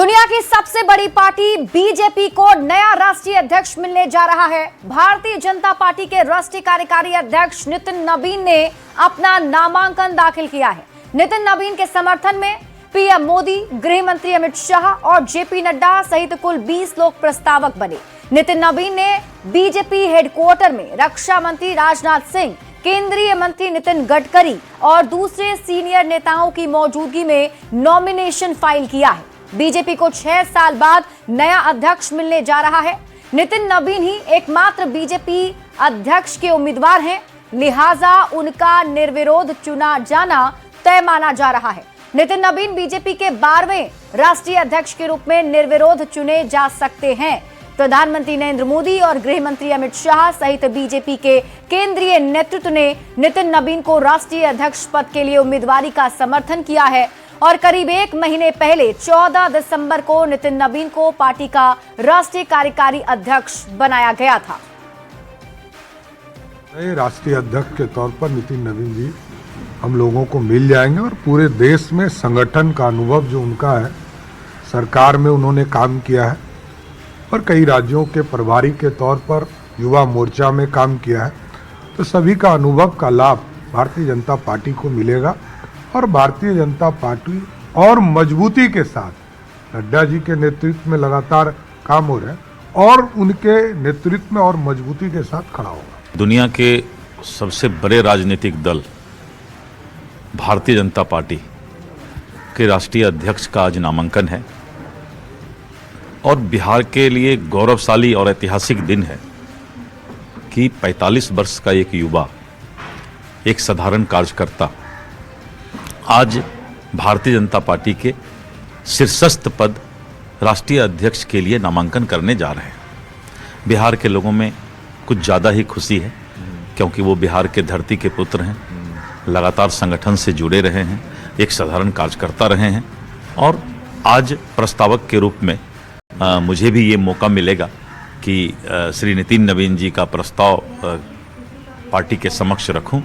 दुनिया की सबसे बड़ी पार्टी बीजेपी को नया राष्ट्रीय अध्यक्ष मिलने जा रहा है। भारतीय जनता पार्टी के राष्ट्रीय कार्यकारी अध्यक्ष नितिन नवीन ने अपना नामांकन दाखिल किया है। नितिन नवीन के समर्थन में पीएम मोदी, गृह मंत्री अमित शाह और जेपी नड्डा सहित कुल 20 लोग प्रस्तावक बने। नितिन नवीन ने बीजेपी हेडक्वार्टर में रक्षा मंत्री राजनाथ सिंह, केंद्रीय मंत्री नितिन गडकरी और दूसरे सीनियर नेताओं की मौजूदगी में नॉमिनेशन फाइल किया है। बीजेपी को 6 साल बाद नया अध्यक्ष मिलने जा रहा है। नितिन नवीन ही एकमात्र बीजेपी अध्यक्ष के उम्मीदवार हैं, लिहाजा उनका निर्विरोध चुना जाना तय माना जा रहा है। नितिन नवीन बीजेपी के 12वें राष्ट्रीय अध्यक्ष के रूप में निर्विरोध चुने जा सकते हैं। प्रधानमंत्री नरेंद्र मोदी और गृह मंत्री अमित शाह सहित बीजेपी के केंद्रीय नेतृत्व ने नितिन नवीन को राष्ट्रीय अध्यक्ष पद के लिए उम्मीदवारी का समर्थन किया है और करीब 1 महीने पहले 14 दिसंबर को नितिन नवीन को पार्टी का राष्ट्रीय कार्यकारी अध्यक्ष बनाया गया था। नए राष्ट्रीय अध्यक्ष के तौर पर नितिन नवीन जी हम लोगों को मिल जाएंगे और पूरे देश में संगठन का अनुभव जो उनका है, सरकार में उन्होंने काम किया है और कई राज्यों के प्रभारी के तौर पर युवा मोर्चा में काम किया है, तो सभी का अनुभव का लाभ भारतीय जनता पार्टी को मिलेगा और भारतीय जनता पार्टी और मजबूती के साथ नड्डा जी के नेतृत्व में लगातार काम हो रहा है और उनके नेतृत्व में और मजबूती के साथ खड़ा होगा। दुनिया के सबसे बड़े राजनीतिक दल भारतीय जनता पार्टी के राष्ट्रीय अध्यक्ष का आज नामांकन है और बिहार के लिए गौरवशाली और ऐतिहासिक दिन है कि 45 वर्ष का एक युवा, एक साधारण कार्यकर्ता आज भारतीय जनता पार्टी के शीर्षस्थ पद राष्ट्रीय अध्यक्ष के लिए नामांकन करने जा रहे हैं। बिहार के लोगों में कुछ ज़्यादा ही खुशी है क्योंकि वो बिहार के धरती के पुत्र हैं, लगातार संगठन से जुड़े रहे हैं, एक साधारण कार्यकर्ता रहे हैं और आज प्रस्तावक के रूप में मुझे भी ये मौका मिलेगा कि श्री नितिन नवीन जी का प्रस्ताव पार्टी के समक्ष रखूं।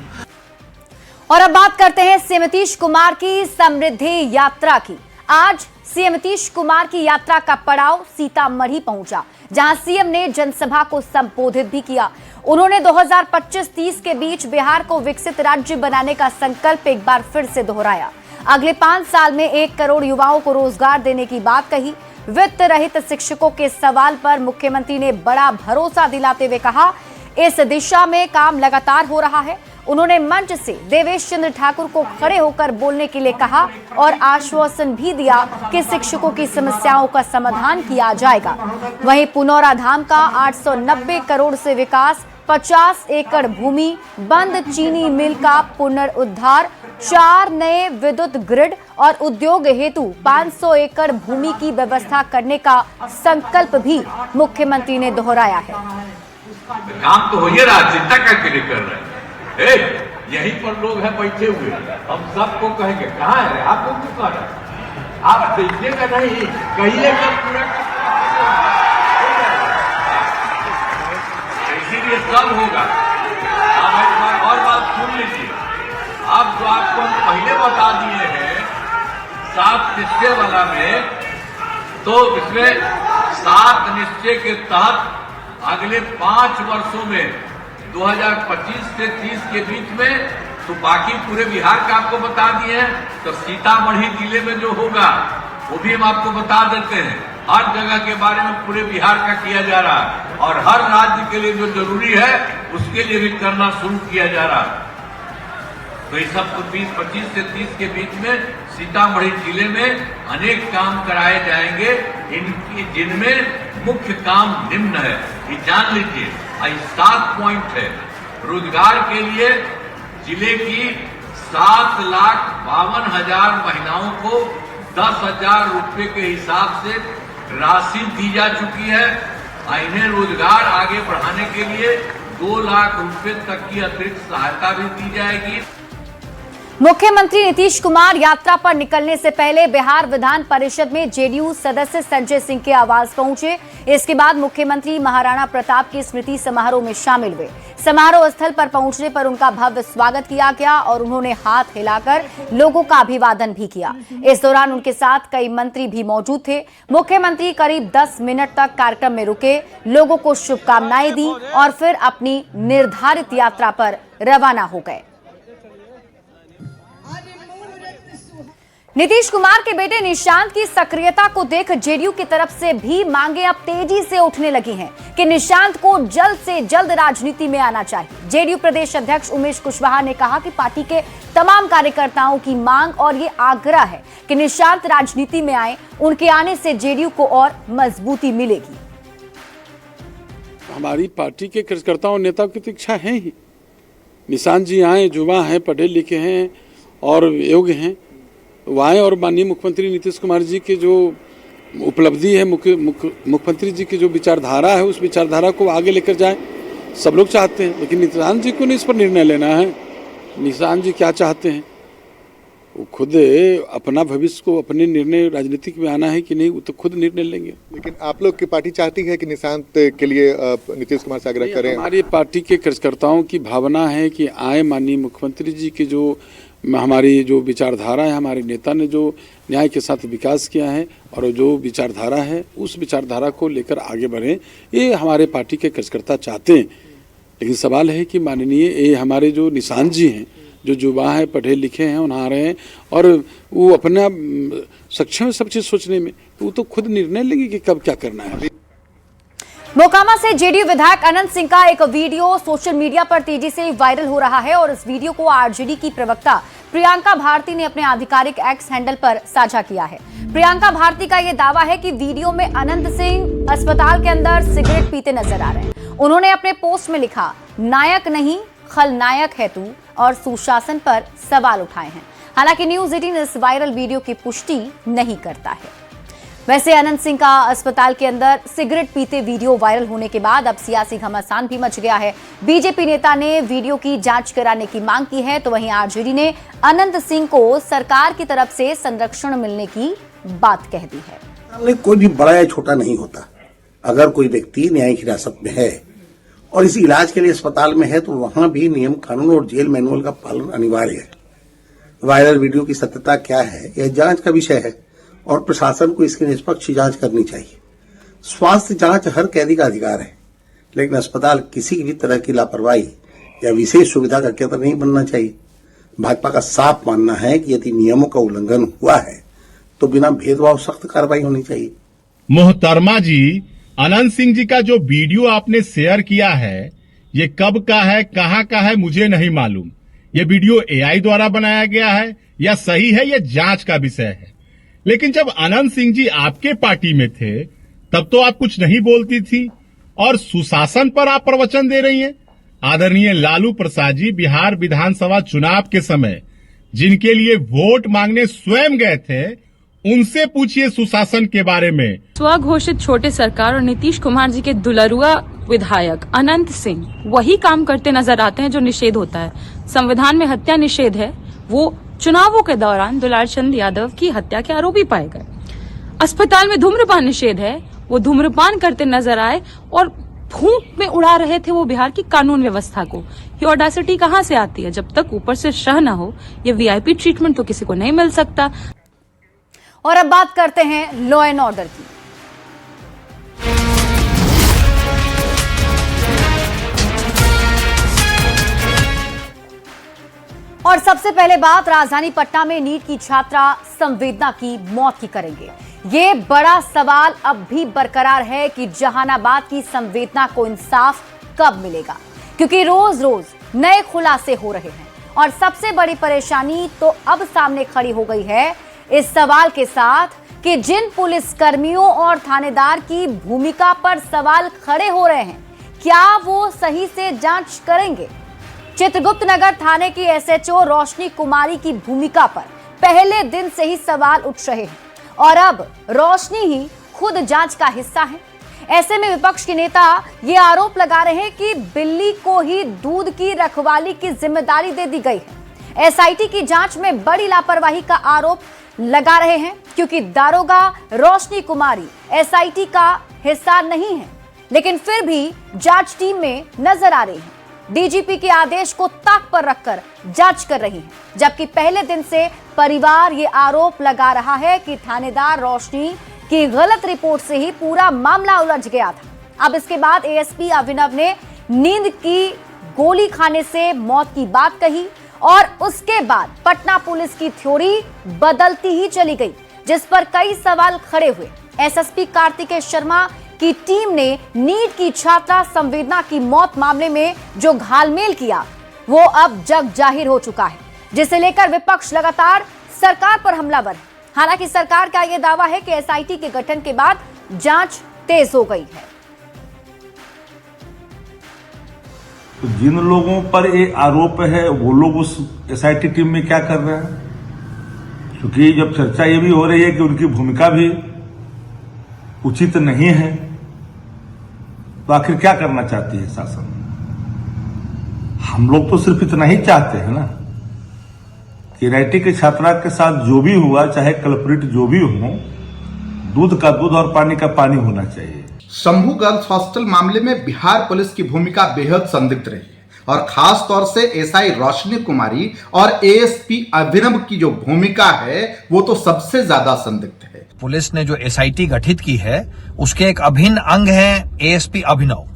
और अब बात करते हैं सीएम नीतीश कुमार की समृद्धि यात्रा की। आज सीएम नीतीश कुमार की यात्रा का पड़ाव सीतामढ़ी पहुंचा, जहां सीएम ने जनसभा को संबोधित भी किया। उन्होंने 2025-30 के बीच बिहार को विकसित राज्य बनाने का संकल्प एक बार फिर से दोहराया। अगले 5 साल में 1 करोड़ युवाओं को रोजगार देने की बात कही। वित्त रहित शिक्षकों के सवाल पर मुख्यमंत्री ने बड़ा भरोसा दिलाते हुए कहा, इस दिशा में काम लगातार हो रहा है। उन्होंने मंच से देवेश चंद्र ठाकुर को खड़े होकर बोलने के लिए कहा और आश्वासन भी दिया कि शिक्षकों की समस्याओं का समाधान किया जाएगा। वहीं पुनौरा धाम का 890 करोड़ से विकास, 50 एकड़ भूमि, बंद चीनी मिल का पुनरुद्धार, 4 नए विद्युत ग्रिड और उद्योग हेतु 500 एकड़ भूमि की व्यवस्था करने का संकल्प भी मुख्यमंत्री ने दोहराया है। काम तो हो ही रहा, चिंता करके नहीं कर रहे। यहीं पर लोग हैं बैठे हुए, हम सबको कहेंगे कहाँ है, आपको क्यों कह रहे, आप देखिएगा नहीं, कहिएगा पूरा, इसीलिए सब होगा। आप एक बार और बात सुन लीजिए। आप जो आपको हम पहले बता दिए हैं 7 निश्चय वाला में, तो इसमें 7 निश्चय के तहत अगले 5 वर्षों में 2025 से 30 के बीच में, तो बाकी पूरे बिहार का आपको बता दिए हैं। तो सीतामढ़ी जिले में जो होगा वो भी हम आपको बता देते हैं। हर जगह के बारे में पूरे बिहार का किया जा रहा है और हर राज्य के लिए जो जरूरी है उसके लिए भी करना शुरू किया जा रहा है। तो इस सब 25 से 30 के बीच में सीतामढ़ी जिले में अनेक काम कराए जाएंगे, जिनमेन मुख्य काम निम्न है, ये जान लीजिए। 7 पॉइंट है। रोजगार के लिए जिले की 7,52,000 महिलाओं को 10,000 रुपये के हिसाब से राशि दी जा चुकी है। इन्हें रोजगार आगे बढ़ाने के लिए 2 लाख रुपए तक की अतिरिक्त सहायता भी दी जाएगी। मुख्यमंत्री नीतीश कुमार यात्रा पर निकलने से पहले बिहार विधान परिषद में जेडीयू सदस्य संजय सिंह के आवास पहुंचे। इसके बाद मुख्यमंत्री महाराणा प्रताप की स्मृति समारोह में शामिल हुए। समारोह स्थल पर पहुंचने पर उनका भव्य स्वागत किया गया और उन्होंने हाथ हिलाकर लोगों का अभिवादन भी किया। इस दौरान उनके साथ कई मंत्री भी मौजूद थे। मुख्यमंत्री करीब 10 मिनट तक कार्यक्रम में रुके, लोगों को शुभकामनाएं दी और फिर अपनी निर्धारित यात्रा पर रवाना हो गए। नीतीश कुमार के बेटे निशांत की सक्रियता को देख जेडीयू की तरफ से भी मांगे अब तेजी से उठने लगी हैं कि निशांत को जल्द से जल्द राजनीति में आना चाहिए। जेडीयू प्रदेश अध्यक्ष उमेश कुशवाहा ने कहा कि पार्टी के तमाम कार्यकर्ताओं की मांग और ये आग्रह है कि निशांत राजनीति में आए। उनके आने से जेडीयू को और मजबूती मिलेगी। हमारी पार्टी के कार्यकर्ताओं नेताओं की तो इच्छा है ही निशांत जी आए, युवा हैं, पढ़े लिखे हैं और योग्य हैं, वाएं और माननीय मुख्यमंत्री नीतीश कुमार जी की जो उपलब्धि है, मुख्यमंत्री जी की जो विचारधारा है, उस विचारधारा को आगे लेकर जाए सब लोग चाहते हैं। लेकिन निशांत जी को नहीं इस पर निर्णय लेना है। निशांत जी क्या चाहते हैं, वो खुद अपना भविष्य को, अपने निर्णय राजनीतिक में आना है कि नहीं, वो तो खुद निर्णय लेंगे। लेकिन आप लोग की पार्टी चाहती है कि निशांत के लिए नीतीश कुमार से आग्रह करें? हमारी पार्टी के कार्यकर्ताओं की भावना है कि आए माननीय मुख्यमंत्री जी की जो हमारी जो विचारधारा है, हमारे नेता ने जो न्याय के साथ विकास किया है और जो विचारधारा है उस विचारधारा को लेकर आगे बढ़ें, ये हमारे पार्टी के कार्यकर्ता चाहते हैं। लेकिन सवाल है कि माननीय ये हमारे जो निशांत जी हैं, जो युवा हैं, पढ़े लिखे हैं, उन्हें आ रहे हैं और वो अपना सक्षम है सब चीज़ सोचने में, तो वो तो खुद निर्णय लेंगे कि कब क्या करना है। मोकामा से जेडीयू विधायक अनंत सिंह का एक वीडियो सोशल मीडिया पर तेजी से वायरल हो रहा है और इस वीडियो को आरजेडी की प्रवक्ता प्रियंका भारती ने अपने आधिकारिक एक्स हैंडल पर साझा किया है। प्रियंका भारती का यह दावा है कि वीडियो में अनंत सिंह अस्पताल के अंदर सिगरेट पीते नजर आ रहे हैं। उन्होंने अपने पोस्ट में लिखा, नायक नहीं खलनायक है तू, और सुशासन पर सवाल उठाए हैं। हालांकि न्यूज 18 इस वायरल वीडियो की पुष्टि नहीं करता है। वैसे अनंत सिंह का अस्पताल के अंदर सिगरेट पीते वीडियो वायरल होने के बाद अब सियासी घमासान भी मच गया है। बीजेपी नेता ने वीडियो की जांच कराने की मांग की है, तो वहीं आरजेडी ने अनंत सिंह को सरकार की तरफ से संरक्षण मिलने की बात कह दी है। कोई भी बड़ा या छोटा नहीं होता। अगर कोई व्यक्ति न्यायिक हिरासत में है और इस इलाज के लिए अस्पताल में है तो वहां भी नियम कानून और जेल मैनुअल का पालन अनिवार्य है। वायरल वीडियो की सत्यता क्या है, यह जांच का विषय है और प्रशासन को इसकी निष्पक्ष जांच करनी चाहिए। स्वास्थ्य जांच हर कैदी का अधिकार है, लेकिन अस्पताल किसी भी तरह की लापरवाही या विशेष सुविधा का केंद्र नहीं बनना चाहिए। भाजपा का साफ मानना है कि यदि नियमों का उल्लंघन हुआ है तो बिना भेदभाव सख्त कार्रवाई होनी चाहिए। मोहतरमा जी, अनंत सिंह जी का जो वीडियो आपने शेयर किया है, ये कब का है, कहां का है, मुझे नहीं मालूम। ये वीडियो एआई द्वारा बनाया गया है या सही है, ये जांच का विषय है। लेकिन जब अनंत सिंह जी आपके पार्टी में थे तब तो आप कुछ नहीं बोलती थी और सुशासन पर आप प्रवचन दे रही हैं। आदरणीय लालू प्रसाद जी बिहार विधानसभा चुनाव के समय जिनके लिए वोट मांगने स्वयं गए थे, उनसे पूछिए सुशासन के बारे में। स्वघोषित छोटे सरकार और नीतीश कुमार जी के दुलरुआ विधायक अनंत सिंह वही काम करते नजर आते हैं जो निषेध होता है। संविधान में हत्या निषेध है, वो चुनावों के दौरान दुलार चंद यादव की हत्या के आरोपी पाए गए। अस्पताल में धूम्रपान निषेध है, वो धूम्रपान करते नजर आए और फूंक में उड़ा रहे थे वो बिहार की कानून व्यवस्था को। ये ऑडेसिटी कहां से आती है? जब तक ऊपर से शह न हो, ये वीआईपी ट्रीटमेंट तो किसी को नहीं मिल सकता। और अब बात करते हैं लॉ एंड ऑर्डर की। और सबसे पहले बात राजधानी पटना में नीट की छात्रा संवेदना की मौत की करेंगे। ये बड़ा सवाल अब भी बरकरार है कि जहानाबाद की संवेदना को इंसाफ कब मिलेगा, क्योंकि रोज रोज नए खुलासे हो रहे हैं। और सबसे बड़ी परेशानी तो अब सामने खड़ी हो गई है इस सवाल के साथ कि जिन पुलिस कर्मियों और थानेदार की भूमिका पर सवाल खड़े हो रहे हैं, क्या वो सही से जांच करेंगे? चित्रगुप्त नगर थाने की एसएचओ रोशनी कुमारी की भूमिका पर पहले दिन से ही सवाल उठ रहे हैं और अब रोशनी ही खुद जांच का हिस्सा है। ऐसे में विपक्ष के नेता ये आरोप लगा रहे हैं कि बिल्ली को ही दूध की रखवाली की जिम्मेदारी दे दी गई है। एसआईटी की जांच में बड़ी लापरवाही का आरोप लगा रहे हैं, क्योंकि दारोगा रोशनी कुमारी एसआईटी का हिस्सा नहीं है, लेकिन फिर भी जांच टीम में नजर आ रही है। डीजीपी के आदेश को ताक पर रखकर जांच कर रही है, जबकि पहले दिन से परिवार ये आरोप लगा रहा है कि थानेदार रोशनी की गलत रिपोर्ट से ही पूरा मामला उलझ गया था। अब इसके बाद एएसपी अभिनव ने नींद की गोली खाने से मौत की बात कही और उसके बाद पटना पुलिस की थ्योरी बदलती ही चली गई, जिस पर कई सवाल खड़े हुए। एसएसपी कार्तिकेय शर्मा की टीम ने नीट की छात्रा संवेदना की मौत मामले में जो घालमेल किया वो अब जग जाहिर हो चुका है, जिसे लेकर विपक्ष लगातार सरकार पर हमलावर है। हालांकि सरकार का यह दावा है कि एसआईटी के गठन के बाद जांच तेज हो गई है। तो जिन लोगों पर ये आरोप है वो लोग उस एसआईटी टीम में क्या कर रहे हैं? क्योंकि जब चर्चा ये भी हो रही है कि उनकी भूमिका भी उचित नहीं है, तो आखिर क्या करना चाहती है शासन? हम लोग तो सिर्फ इतना ही चाहते हैं ना कि एनआईटी के छात्रा के साथ जो भी हुआ, चाहे कल्प्रिट जो भी हो, दूध का दूध और पानी का पानी होना चाहिए। शंभू गर्ल्स हॉस्टल मामले में बिहार पुलिस की भूमिका बेहद संदिग्ध रही है और खास तौर से एसआई रोशनी कुमारी और एएसपी अभिनव की जो भूमिका है वो तो सबसे ज्यादा संदिग्ध है। पुलिस ने जो एसआईटी गठित की है उसके एक अभिन्न अंग है एएसपी अभिनव।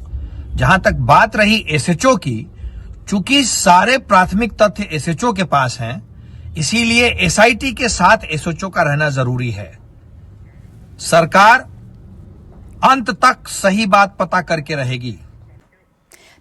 जहां तक बात रही एसएचओ की, चूंकि सारे प्राथमिक तथ्य एसएचओ के पास हैं, इसीलिए एसआईटी के साथ एसएचओ का रहना जरूरी है। सरकार अंत तक सही बात पता करके रहेगी।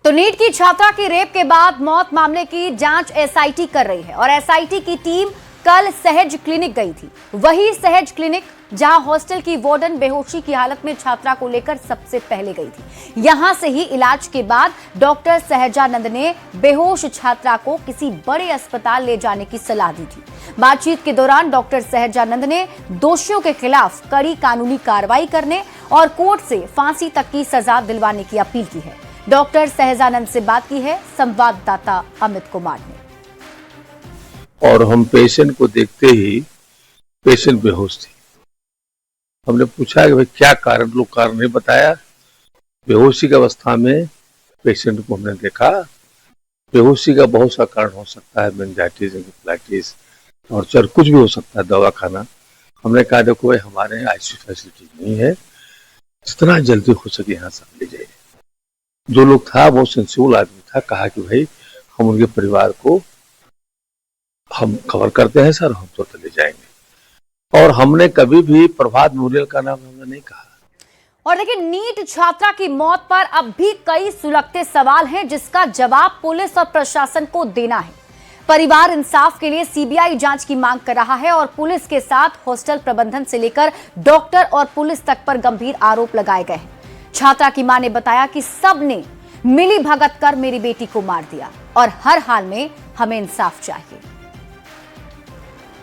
तो नीट की छात्रा की रेप के बाद मौत मामले की जांच एसआईटी कर रही है और एसआईटी की टीम कल सहज क्लिनिक गई थी। वही सहज क्लिनिक जहां हॉस्टल की वार्डन बेहोशी की हालत में छात्रा को लेकर सबसे पहले गई थी। यहां से ही इलाज के बाद डॉक्टर सहजानंद ने बेहोश छात्रा को किसी बड़े अस्पताल ले जाने की सलाह दी थी। बातचीत के दौरान डॉक्टर सहजानंद ने दोषियों के खिलाफ कड़ी कानूनी कार्रवाई करने और कोर्ट से फांसी तक की सजा दिलवाने की अपील की है। डॉक्टर सहजानंद से बात की है संवाददाता अमित कुमार ने। और हम पेशेंट को देखते ही पेशेंट बेहोश थी। हमने पूछा कि भाई क्या कारण, लोग कारण नहीं बताया। बेहोशी की अवस्था में पेशेंट को हमने देखा। बेहोशी का बहुत सा कारण हो सकता है, मेनिंजाइटिस, एंकेफेलाइटिस, टॉर्चर, कुछ भी हो सकता है, दवा खाना। हमने कहा देखो भाई हमारे यहाँ आईसीयू फैसिलिटी नहीं है, जितना जल्दी हो सके यहाँ से ले जाइए। जो लोग था बहुत सेंसिबल आदमी था, कहा कि भाई हम उनके परिवार को हम खबर करते हैं सर, हम तो ले जाएंगे। और हमने कभी भी प्रभात मेमोरियल का नाम हमने नहीं कहा। और देखिए, नीट छात्रा की मौत पर अब भी कई सुलगते सवाल हैं, जिसका जवाब पुलिस और प्रशासन को देना है। परिवार इंसाफ के लिए सीबीआई जांच की मांग कर रहा है और पुलिस के साथ हॉस्टल प्रबंधन से लेकर डॉक्टर और पुलिस तक पर गंभीर आरोप लगाए गए हैं। छात्रा की मां ने बताया कि सबने मिली भगत कर मेरी बेटी को मार दिया और हर हाल में हमें इंसाफ चाहिए।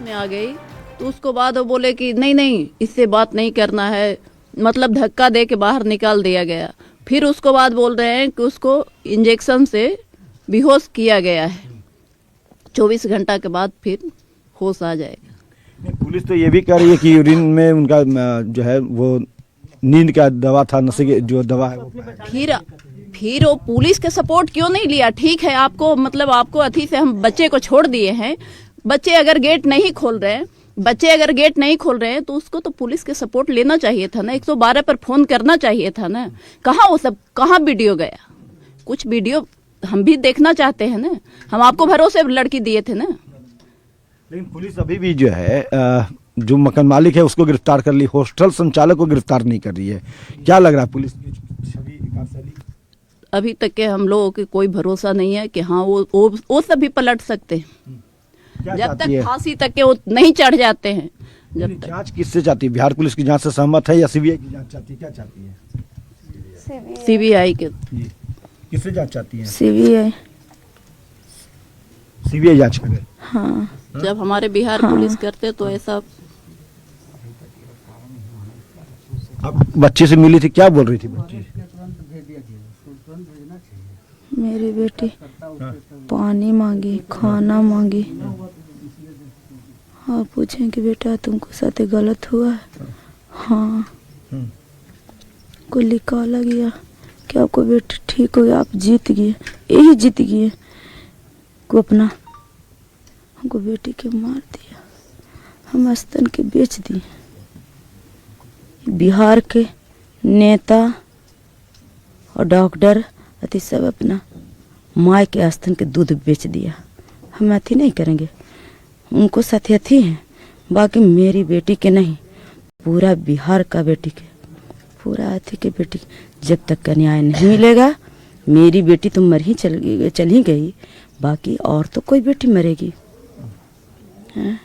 मैं आ गई तो उसको बाद वो बोले कि नहीं इससे बात नहीं करना है, मतलब धक्का दे के बाहर निकाल दिया गया। फिर उसको बाद बोल रहे हैं कि उसको इंजेक्शन से बेहोश किया गया है, 24 घंटा के बाद फिर होश आ जाएगा। पुलिस तो ये भी कह रही है कि यूरिन में उनका जो है वो नींद का दवा था, नशे की जो दवा है वो। फिर वो पुलिस के सपोर्ट क्यों नहीं लिया? ठीक है, आपको मतलब आपको अथी से हम बच्चे को छोड़ दिए हैं। बच्चे अगर गेट नहीं खोल रहे हैं तो उसको तो पुलिस के सपोर्ट लेना चाहिए था ना, 112 पर फोन करना चाहिए था ना। कहाँ वो सब, कहाँ वीडियो गया? कुछ वीडियो हम भी देखना चाहते हैं ना, हम आपको भरोसे लड़की दिए थे ना। लेकिन पुलिस अभी भी जो है जो मकान मालिक है उसको गिरफ्तार कर ली, हॉस्टल संचालक को गिरफ्तार नहीं कर रही है। क्या लग रहा है पुलिस की? अभी तक के हम लोगों के कोई भरोसा नहीं है कि हाँ वो सब भी पलट सकते हैं। जब तक फांसी तक के वो नहीं चढ़ जाते हैं। जब तक जांच किससे चाहती है? बिहार पुलिस की जांच से सहमत है या सीबीआई की जांच चाहती है? क्या चाहती है? सीबीआई के। किससे जांच चाहती है? सीबीआई जांच करे। हाँ, जब हमारे बिहार पुलिस करते तो ऐसा। अब बच्चे से मिली थी, क्या बोल रही थी बच्ची? मेरी बेटी पानी मांगी, खाना मांगी और पूछें कि बेटा तुमको साथ गलत हुआ है? हाँ। को निकाला गया कि आपको बेटा ठीक हो गया, आप जीत गए, यही जीत गए को अपना हमको बेटी के मार दिया, हम स्तन के बेच दिए। बिहार के नेता और डॉक्टर अति सब अपना माँ के स्तन के दूध बेच दिया। हम अति नहीं करेंगे, उनको साथी अति हैं, बाकी मेरी बेटी के नहीं, पूरा बिहार का बेटी के, पूरा अति के बेटी, जब तक का न्याय नहीं मिलेगा मेरी बेटी तो मर ही चल ही गई, बाकी और तो कोई बेटी मरेगी है?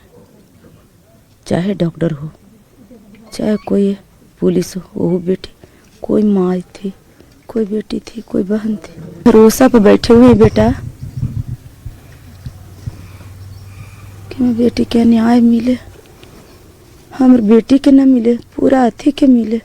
चाहे डॉक्टर हो, चाहे कोई पुलिस हो, वो बेटी, कोई माँ थी, कोई बेटी थी, कोई बहन थी। भरोसा पे बैठे हुए बेटा कि मैं बेटी के न्याय मिले, हमारे बेटी के न मिले, पूरा अथी के मिले।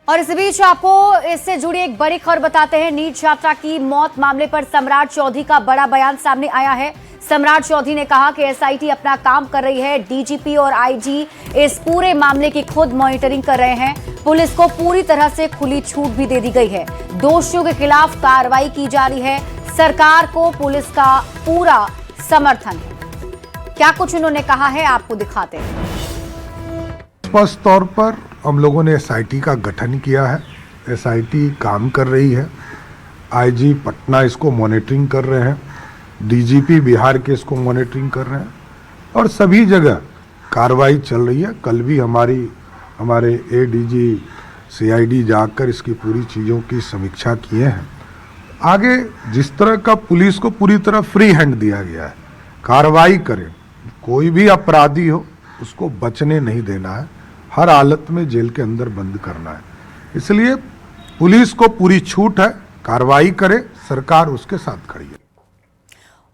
और इस बीच आपको इससे जुड़ी एक बड़ी खबर बताते हैं। नीट छात्रा की मौत मामले पर सम्राट चौधरी का बड़ा बयान सामने आया है। सम्राट चौधरी ने कहा कि एसआईटी अपना काम कर रही है, डीजीपी और आईजी इस पूरे मामले की खुद मॉनिटरिंग कर रहे हैं। पुलिस को पूरी तरह से खुली छूट भी दे दी गई है, दोषियों के खिलाफ कार्रवाई की जा रही है। सरकार को पुलिस का पूरा समर्थन है। क्या कुछ उन्होंने कहा है आपको दिखाते हैं। स्पष्ट तौर पर हम लोगों ने एसआईटी का गठन किया है, एसआईटी काम कर रही है, आईजी पटना इसको मॉनिटरिंग कर रहे हैं, डीजीपी बिहार के इसको मॉनिटरिंग कर रहे हैं और सभी जगह कार्रवाई चल रही है। कल भी हमारे एडीजी सीआईडी जाकर इसकी पूरी चीज़ों की समीक्षा किए हैं। आगे जिस तरह का पुलिस को पूरी तरह फ्री हैंड दिया गया है, कार्रवाई करें, कोई भी अपराधी हो उसको बचने नहीं देना है, हर हालत में जेल के अंदर बंद करना है। इसलिए पुलिस को पूरी छूट है, कार्रवाई करे, सरकार उसके साथ खड़ी है।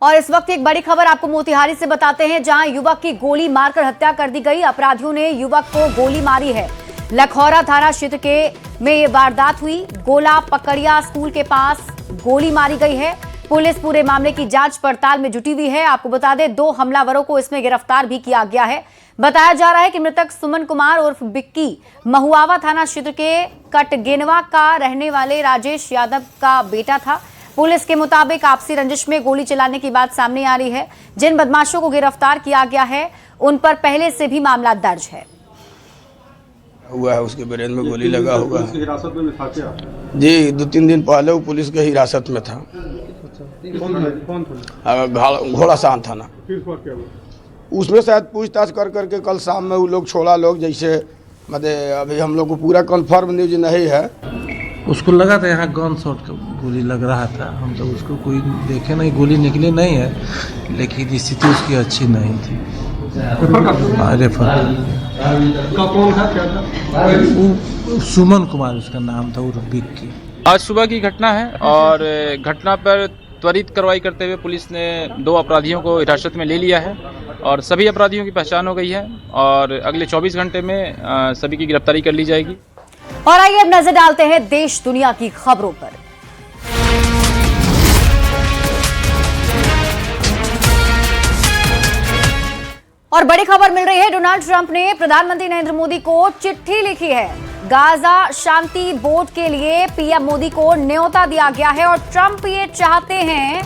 और इस वक्त एक बड़ी खबर आपको मोतिहारी से बताते हैं, जहां युवक की गोली मारकर हत्या कर दी गई। अपराधियों ने युवक को गोली मारी है। लखौरा थाना क्षेत्र में ये वारदात हुई। गोला पकड़िया स्कूल के पास गोली मारी गई है। पुलिस पूरे मामले की जांच पड़ताल में जुटी हुई है। आपको बता दें 2 हमलावरों को इसमें गिरफ्तार भी किया गया है। बताया जा रहा है कि मृतक सुमन कुमार उर्फ बिक्की महुआवा थाना क्षेत्र के कटगेनवा का रहने वाले राजेश यादव का बेटा था। पुलिस के मुताबिक आपसी रंजिश में गोली चलाने की बात सामने आ रही है। जिन बदमाशों को गिरफ्तार किया गया है उन पर पहले से भी मामला दर्ज है। हुआ है, उसके ब्रेन में गोली लगा हुआ है। हिरासत में था क्या? जी 2-3 दिन पहले वो पुलिस के हिरासत में था। कौन था? घोड़ा शान थाना। फिर क्या हुआ? उसमें शायद पूछताछ कर करके कल शाम में वो लोग छोड़ा लोग, जैसे मतलब अभी हम लोग को पूरा कंफर्म न्यूज नहीं है। उसको लगा था यहाँ गन शॉट का गोली लग रहा था, हम तो उसको कोई देखे नहीं, गोली निकली नहीं है, लेकिन स्थिति उसकी अच्छी नहीं थी। रेफर कौन था, क्या था? सुमन कुमार उसका नाम था, उर्फ बिक्की। आज सुबह की घटना है और घटना पर त्वरित कार्रवाई करते हुए पुलिस ने 2 अपराधियों को हिरासत में ले लिया है और सभी अपराधियों की पहचान हो गई है और अगले 24 घंटे में सभी की गिरफ्तारी कर ली जाएगी। और आइए अब नजर डालते हैं देश दुनिया की खबरों पर। और बड़ी खबर मिल रही है, डोनाल्ड ट्रंप ने प्रधानमंत्री नरेंद्र मोदी को चिट्ठी लिखी है। गाजा शांति बोर्ड के लिए पीएम मोदी को न्योता दिया गया है और ट्रंप ये चाहते हैं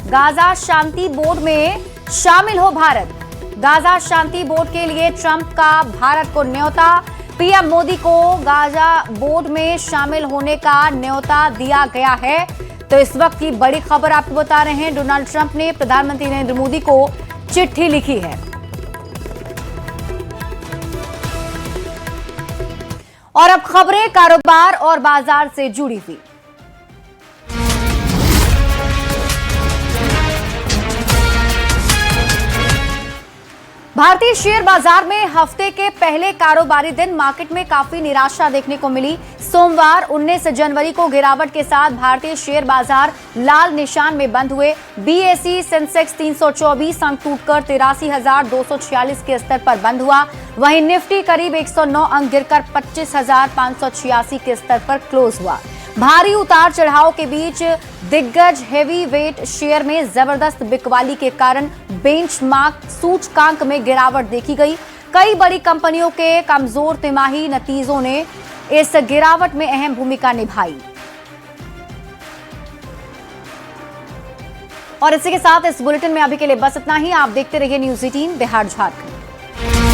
गाजा शांति बोर्ड में शामिल हो भारत। गाजा शांति बोर्ड के लिए ट्रंप का भारत को न्योता, पीएम मोदी को गाजा बोर्ड में शामिल होने का न्योता दिया गया है। तो इस वक्त की बड़ी खबर आपको बता रहे हैं, डोनाल्ड ट्रंप ने प्रधानमंत्री नरेंद्र मोदी को चिट्ठी लिखी है। और अब खबरें कारोबार और बाजार से जुड़ी हुई। भारतीय शेयर बाजार में हफ्ते के पहले कारोबारी दिन मार्केट में काफी निराशा देखने को मिली। सोमवार 19 जनवरी को गिरावट के साथ भारतीय शेयर बाजार लाल निशान में बंद हुए। बीएसई सेंसेक्स 324 अंक टूटकर 83,246 के स्तर पर बंद हुआ। वहीं निफ्टी करीब 109 अंक गिरकर 25,586 के स्तर पर क्लोज हुआ। भारी उतार चढ़ाव के बीच दिग्गज हेवी वेट शेयर में जबरदस्त बिकवाली के कारण बेंचमार्क सूचकांक में गिरावट देखी गई। कई बड़ी कंपनियों के कमजोर तिमाही नतीजों ने इस गिरावट में अहम भूमिका निभाई। और इसी के साथ इस बुलेटिन में अभी के लिए बस इतना ही। आप देखते रहिए न्यूज़ 18 बिहार झारखंड।